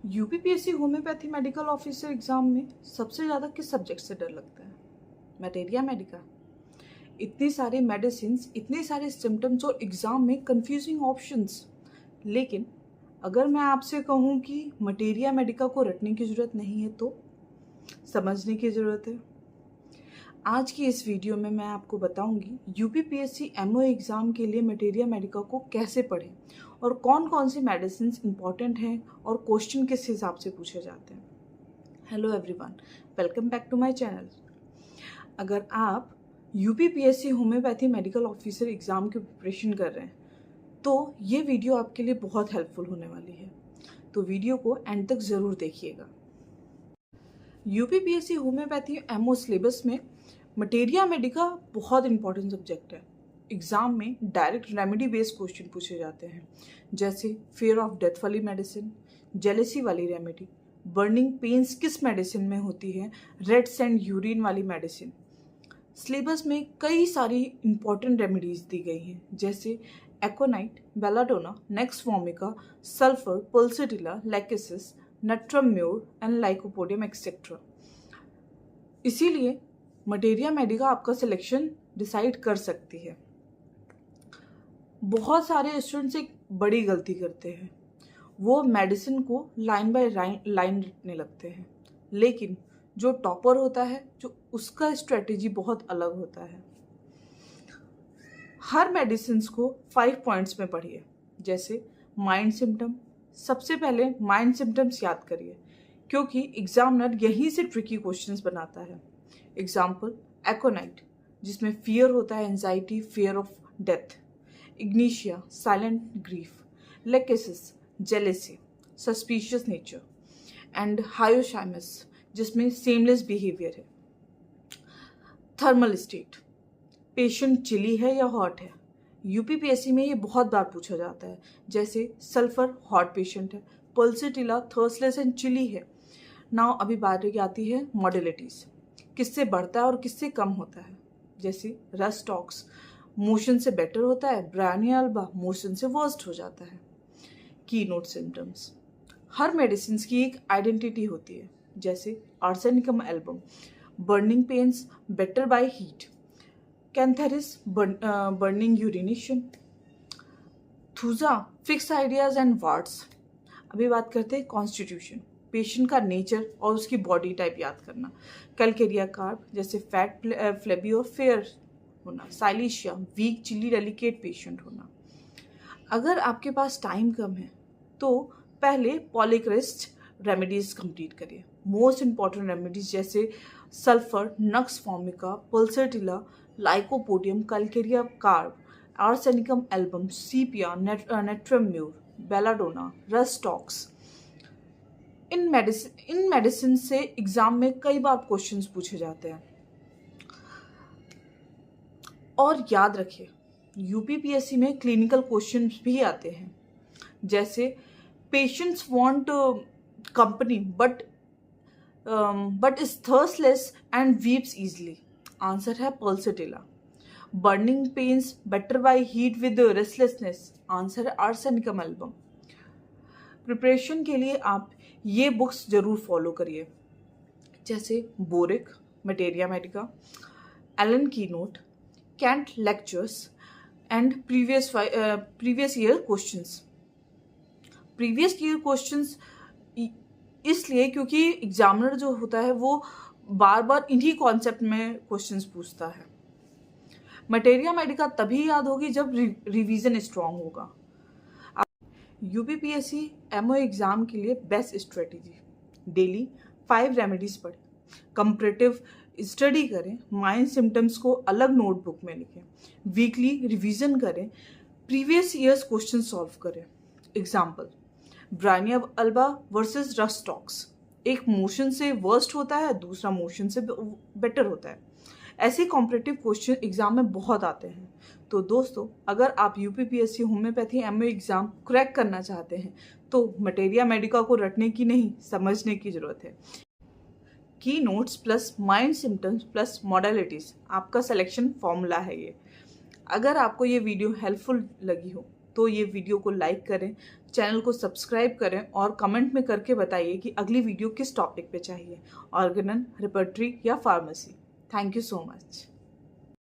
UPPSC homeopathy medical officer exam में सबसे ज़्यादा किस सब्जेक्ट से डर लगता है? Malaria Medica. इतनी सारे मेडिसिन, इतने सारे सिम्टम्स और एग्ज़ाम में कंफ्यूजिंग ऑप्शंस। लेकिन अगर मैं आपसे कहूँ कि मलेरिया मेडिका को रटने की ज़रूरत नहीं है तो समझने की ज़रूरत है। आज की इस वीडियो में मैं आपको बताऊंगी यूपीपीएससी एमओ एग्ज़ाम के लिए मलेरिया मेडिका को कैसे पढ़ें और कौन कौन सी मेडिसिन इंपॉर्टेंट हैं और क्वेश्चन किस हिसाब से पूछे जाते हैं। Hello everyone, welcome back to my channel. अगर आप UPPSC homeopathy medical officer exam की प्रिपरेशन कर रहे हैं तो ये वीडियो आपके लिए बहुत हेल्पफुल होने वाली है, तो वीडियो को एंड तक ज़रूर देखिएगा। यूपीपीएससी होम्योपैथी एमओ सिलेबस में मलेरिया मेडिका बहुत इंपॉर्टेंट सब्जेक्ट है। एग्जाम में डायरेक्ट रेमेडी बेस्ड क्वेश्चन पूछे जाते हैं, जैसे फेयर ऑफ डेथ वाली मेडिसिन, जेलेसी वाली रेमेडी, बर्निंग पेन्स किस मेडिसिन में होती है, रेड सैंड यूरिन वाली मेडिसिन। सिलेबस में कई सारी इंपॉर्टेंट रेमेडीज दी गई हैं, जैसे aconite, belladonna, nux vomica, sulphur, pulsatilla, lachesis, natrum mur and lycopodium etcetera. इसीलिए मलेरिया मेडिका आपका सिलेक्शन डिसाइड कर सकती है। बहुत सारे स्टूडेंट्स एक बड़ी गलती करते हैं, वो मेडिसिन को लाइन बाय लाइन रटने लगते हैं, लेकिन जो टॉपर होता है जो उसका स्ट्रेटेजी बहुत अलग होता है। हर मेडिसिन को 5 पॉइंट्स में पढ़िए, जैसे माइंड सिम्टम। सबसे पहले माइंड सिम्टम्स याद करिए, क्योंकि एग्जामिनर यहीं से ट्रिकी क्वेश्चंस बनाता है। एग्जाम्पल एकोनाइट, जिसमें फियर होता है, anxiety, fear of death. Ignatia, silent grief. Lachesis, jealousy, suspicious nature. And hyoscyamus, जिसमें सेमलेस बिहेवियर है। थर्मल स्टेट, पेशेंट चिली है या हॉट है। यूपीपीएससी में ये बहुत बार पूछा जाता है, जैसे सल्फर हॉट पेशेंट है, पल्सेटिला थर्स्टलेस एंड चिली है। नाउ अभी बारी आती है मॉडलिटीज, किससे बढ़ता है और किससे कम होता है। जैसे रस्टॉक्स मोशन से बेटर होता है, ब्रायनिया अल्बा मोशन से वर्स्ट हो जाता है। की नोट सिम्टम्स, हर मेडिसिन की एक आइडेंटिटी होती है, जैसे arsenicum album, burning pains better by heat. Cantharis, burning urination. Thuja, fix ideas and wards. अभी बात करते हैं कॉन्स्टिट्यूशन, पेशेंट का नेचर और उसकी बॉडी टाइप याद करना। कैलकेरिया कार्ब, जैसे फैट, फ्लेबी और फेयर होना। Silicea, weak chilly delicate patient होना। अगर आपके पास टाइम कम है तो पहले पॉलीक्रिस्ट रेमेडीज कंप्लीट करिए। मोस्ट इंपॉर्टेंट रेमेडीज जैसे sulphur, nux vomica, pulsatilla, lycopodium, calcarea carb, arsenicum album, sepia, natrum mur, belladonna, rhus tox. इन मेडिसिन से एग्जाम में कई बार क्वेश्चंस पूछे जाते हैं। और याद रखिए, यूपीपीएससी में क्लिनिकल क्वेश्चंस भी आते हैं, जैसे patients want company but is thirstless and weeps easily. Answer है pulsatilla. Burning pains better by heat with restlessness. Answer है आर्सेनिकम एल्बम। प्रिपरेशन के लिए आप ये बुक्स जरूर फॉलो करिए, जैसे बोरिक, मलेरिया मेडिका, एलन की note, Kent lectures and previous year questions. Previous year questions इसलिए क्योंकि एग्जामिनर जो होता है वो बार बार इन्हीं कॉन्सेप्ट में क्वेश्चंस पूछता है। मलेरिया मेडिका तभी याद होगी जब रिवीजन स्ट्रांग होगा। यूपीपीएससी एमओ एग्जाम के लिए बेस्ट स्ट्रेटेजी, डेली 5 रेमेडीज पढ़ें, कंपैरेटिव स्टडी करें, माइंड सिम्टम्स को अलग नोटबुक में लिखें, वीकली रिवीजन करें, प्रीवियस ईयर्स क्वेश्चन सॉल्व करें। Example Bryonia alba versus rhus tox, एक मोशन से वर्स्ट होता है, दूसरा मोशन से बेटर होता है। ऐसे कॉम्पिटिटिव क्वेश्चन एग्जाम में बहुत आते हैं। तो दोस्तों, अगर आप UPPSC homeopathy MO exam crack करना चाहते हैं तो मलेरिया मेडिका को रटने की नहीं, समझने की जरूरत है। की notes plus mind symptoms plus modalities आपका सिलेक्शन फॉर्मूला है ये। अगर आपको ये वीडियो हेल्पफुल लगी हो तो ये वीडियो को लाइक करें, चैनल को सब्सक्राइब करें और कमेंट में करके बताइए कि अगली वीडियो किस टॉपिक पे चाहिए, ऑर्गेनन, रेपर्टरी या pharmacy. Thank you so much.